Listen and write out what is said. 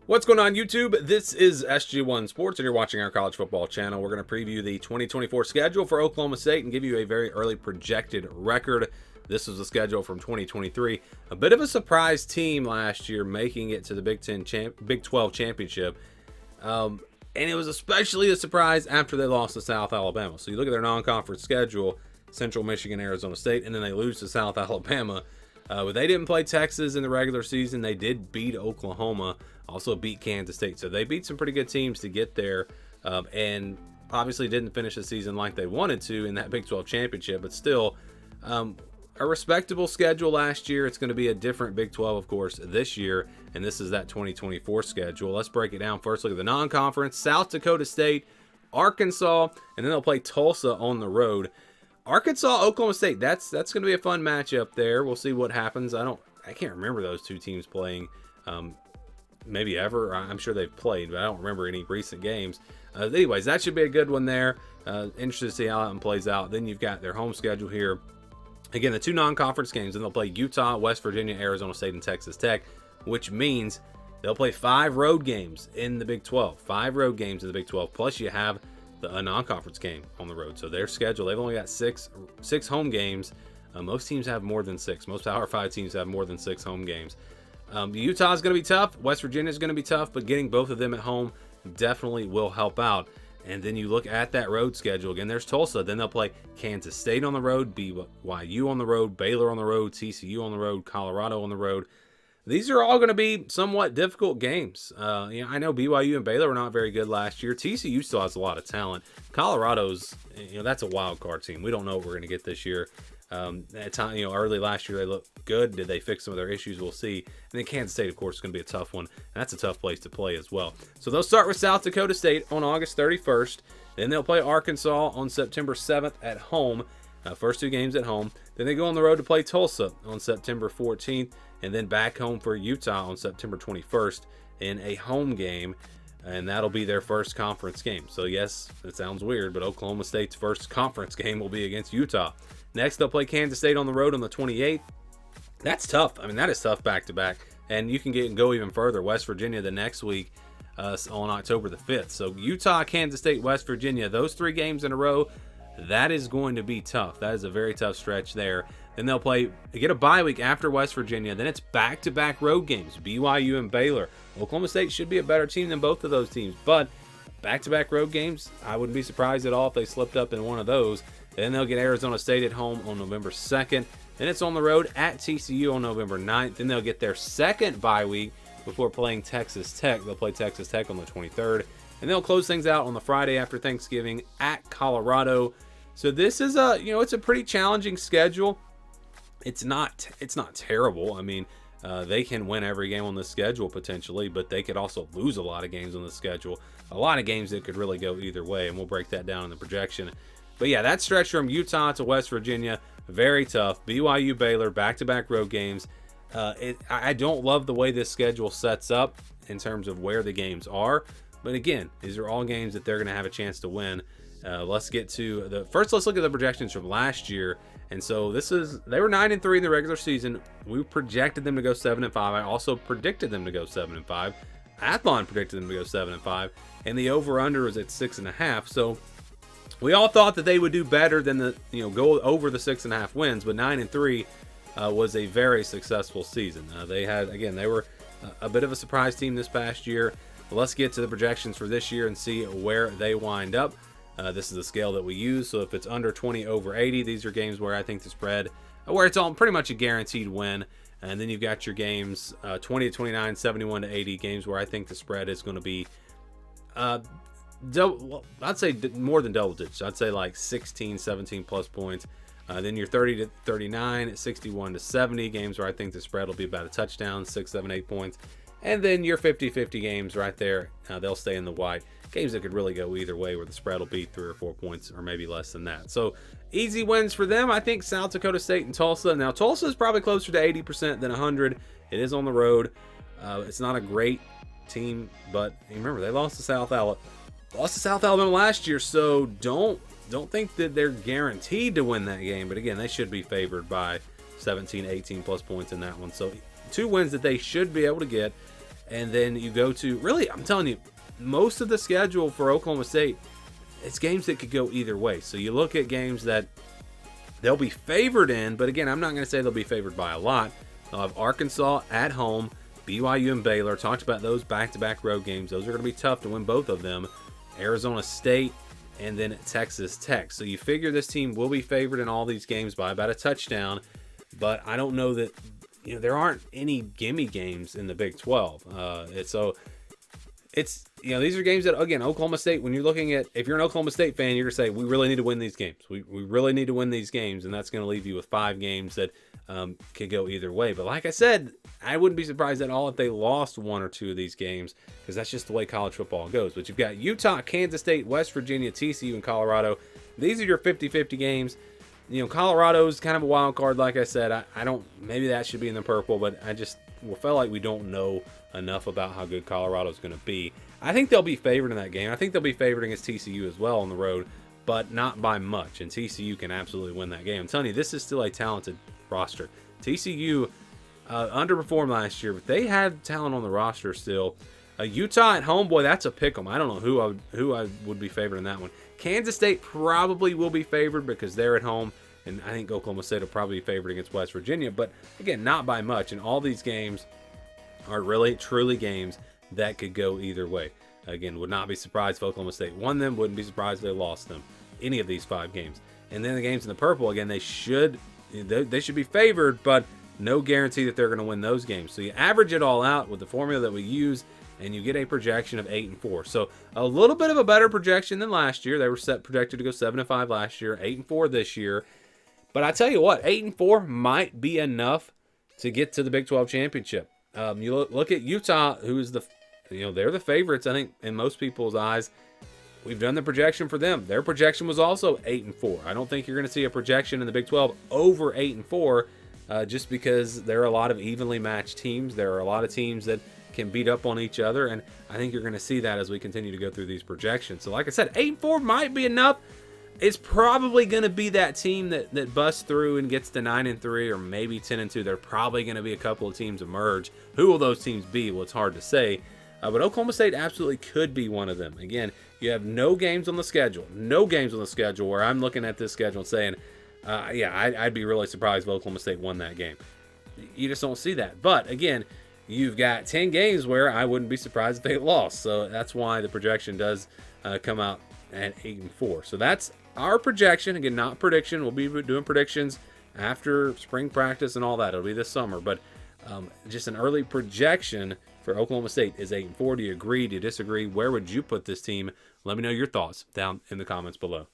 What's going on, YouTube? This is SG1 Sports, and you're watching our college football channel. We're going to preview the 2024 schedule for Oklahoma State and give you a very early projected record. This was the schedule from 2023. A bit of a surprise team last year making it to the Big 12 championship. And it was especially a surprise after they lost to South Alabama. So you look at their non-conference schedule, Central Michigan, Arizona State, and then they lose to South Alabama. But they didn't play Texas in the regular season. They did beat Oklahoma, also beat Kansas State. So they beat some pretty good teams to get there, and obviously didn't finish the season like they wanted to in that Big 12 championship. But still, a respectable schedule last year. It's going to be a different Big 12, of course, this year, and this is that 2024 schedule. Let's break it down. First, look at the non-conference. South Dakota State, Arkansas, and then they'll play Tulsa on the road. Arkansas, Oklahoma State, that's going to be a fun matchup there. We'll see what happens. I can't remember those two teams playing maybe ever. I'm sure they've played, but I don't remember any recent games. Anyways, that should be a good one there. Interested to see how that one plays out. Then you've got their home schedule here. Again, the two non-conference games, and they'll play Utah, West Virginia, Arizona State, and Texas Tech, which means they'll play 5 road games in the Big 12. 5 road games in the Big 12, plus you have a non-conference game on the road. So their schedule, they've only got six home games. Most teams have more than 6. Most Power 5 teams have more than 6 home games. Utah is going to be tough. West Virginia is going to be tough, but getting both of them at home definitely will help out. And then you look at that road schedule. Again, there's Tulsa. Then they'll play Kansas State on the road, BYU on the road, Baylor on the road, TCU on the road, Colorado on the road. These are all going to be somewhat difficult games. I know BYU and Baylor were not very good last year. TCU still has a lot of talent. Colorado's, that's a wild card team. We don't know what we're going to get this year. At time, early last year they looked good. Did they fix some of their issues? We'll see. And then Kansas State, of course, is going to be a tough one. And that's a tough place to play as well. So they'll start with South Dakota State on August 31st. Then they'll play Arkansas on September 7th at home. First 2 games at home. Then they go on the road to play Tulsa on September 14th. And then back home for Utah on September 21st in a home game. And that'll be their first conference game. So yes, it sounds weird, but Oklahoma State's first conference game will be against Utah. Next, they'll play Kansas State on the road on the 28th. That's tough. I mean, that is tough back-to-back. And you can go even further. West Virginia the next week on October the 5th. So Utah, Kansas State, West Virginia, those 3 games in a row, that is going to be tough. That is a very tough stretch there. Then they'll get a bye week after West Virginia. Then it's back-to-back road games, BYU and Baylor. Oklahoma State should be a better team than both of those teams. But back-to-back road games, I wouldn't be surprised at all if they slipped up in one of those. Then they'll get Arizona State at home on November 2nd. Then it's on the road at TCU on November 9th. Then they'll get their second bye week before playing Texas Tech. They'll play Texas Tech on the 23rd. And they'll close things out on the Friday after Thanksgiving at Colorado. So this is it's a pretty challenging schedule. It's not terrible. I mean, they can win every game on the schedule potentially, but they could also lose a lot of games on the schedule. A lot of games that could really go either way, and we'll break that down in the projection. But yeah, that stretch from Utah to West Virginia, very tough. BYU, Baylor, back-to-back road games. I don't love the way this schedule sets up in terms of where the games are. But again, these are all games that they're going to have a chance to win. Let's get to let's look at the projections from last year. And so they were 9-3 in the regular season. We projected them to go 7-5. I also predicted them to go 7-5. Athlon predicted them to go 7-5, and the over/under was at 6.5. So we all thought that they would do better than go over the 6.5 wins, but 9-3 was a very successful season. They were a bit of a surprise team this past year. Let's get to the projections for this year and see where they wind up. This is the scale that we use, so if it's under 20 over 80, these are games where I think the spread, where it's all pretty much a guaranteed win. And then you've got your games 20 to 29, 71 to 80, games where I think the spread is going to be, I'd say more than double digits. I'd say like 16, 17 plus points. Then your 30 to 39, 61 to 70, games where I think the spread will be about a touchdown, 6, 7, 8 points. And then your 50-50 games right there, they'll stay in the white. Games that could really go either way, where the spread will be 3 or 4 points or maybe less than that. So easy wins for them. I think South Dakota State and Tulsa. Now Tulsa is probably closer to 80% than 100. It is on the road. It's not a great team, but remember they lost to South Alabama last year. So don't think that they're guaranteed to win that game. But again, they should be favored by 17, 18 plus points in that one. So 2 wins that they should be able to get. And then you go to, really, I'm telling you, most of the schedule for Oklahoma State, it's games that could go either way. So you look at games that they'll be favored in, but again, I'm not going to say they'll be favored by a lot. They'll have Arkansas at home, BYU and Baylor. Talked about those back-to-back road games. Those are going to be tough to win both of them. Arizona State, and then Texas Tech. So you figure this team will be favored in all these games by about a touchdown, but I don't know that, there aren't any gimme games in the Big 12. These are games that, again, Oklahoma State, when you're looking at, if you're an Oklahoma State fan, you're going to say, we really need to win these games. We really need to win these games, and that's going to leave you with 5 games that could go either way. But like I said, I wouldn't be surprised at all if they lost 1 or 2 of these games, because that's just the way college football goes. But you've got Utah, Kansas State, West Virginia, TCU, and Colorado. These are your 50-50 games. Colorado's kind of a wild card, like I said. I don't, maybe that should be in the purple, but I just felt like we don't know enough about how good Colorado's going to be. I think they'll be favored in that game. I think they'll be favored against TCU as well on the road, but not by much. And TCU can absolutely win that game. I'm telling you, this is still a talented roster. TCU underperformed last year, but they had talent on the roster still. Utah at home, boy, that's a pick 'em. I don't know who I would be favored in that one. Kansas State probably will be favored because they're at home, and I think Oklahoma State will probably be favored against West Virginia, but again, not by much. And all these games are really, truly games that could go either way. Again, would not be surprised if Oklahoma State won them, wouldn't be surprised if they lost them, any of these 5 games. And then the games in the purple, again, they should be favored, but no guarantee that they're going to win those games. So you average it all out with the formula that we use, and you get a projection of 8-4. So a little bit of a better projection than last year. They were projected to go 7-5 last year, 8-4 this year. But I tell you what, 8-4 might be enough to get to the Big 12 championship. You look at Utah, who is they're the favorites, I think, in most people's eyes. We've done the projection for them. Their projection was also 8-4. I don't think you're going to see a projection in the Big 12 over 8-4, just because there are a lot of evenly matched teams. There are a lot of teams that can beat up on each other, and I think you're going to see that as we continue to go through these projections. So like I said, 8-4 might be enough. It's probably going to be that team that busts through and gets to 9-3 or maybe 10-2. There are probably going to be a couple of teams emerge. Who will those teams be? Well, it's hard to say. But Oklahoma State absolutely could be one of them. Again, you have no games on the schedule. No games on the schedule where I'm looking at this schedule and saying, I'd be really surprised if Oklahoma State won that game. You just don't see that. But again, you've got 10 games where I wouldn't be surprised if they lost. So that's why the projection does come out at 8-4. So that's our projection. Again, not prediction. We'll be doing predictions after spring practice and all that. It'll be this summer. But just an early projection for Oklahoma State is 8-4. Do you agree? Do you disagree? Where would you put this team? Let me know your thoughts down in the comments below.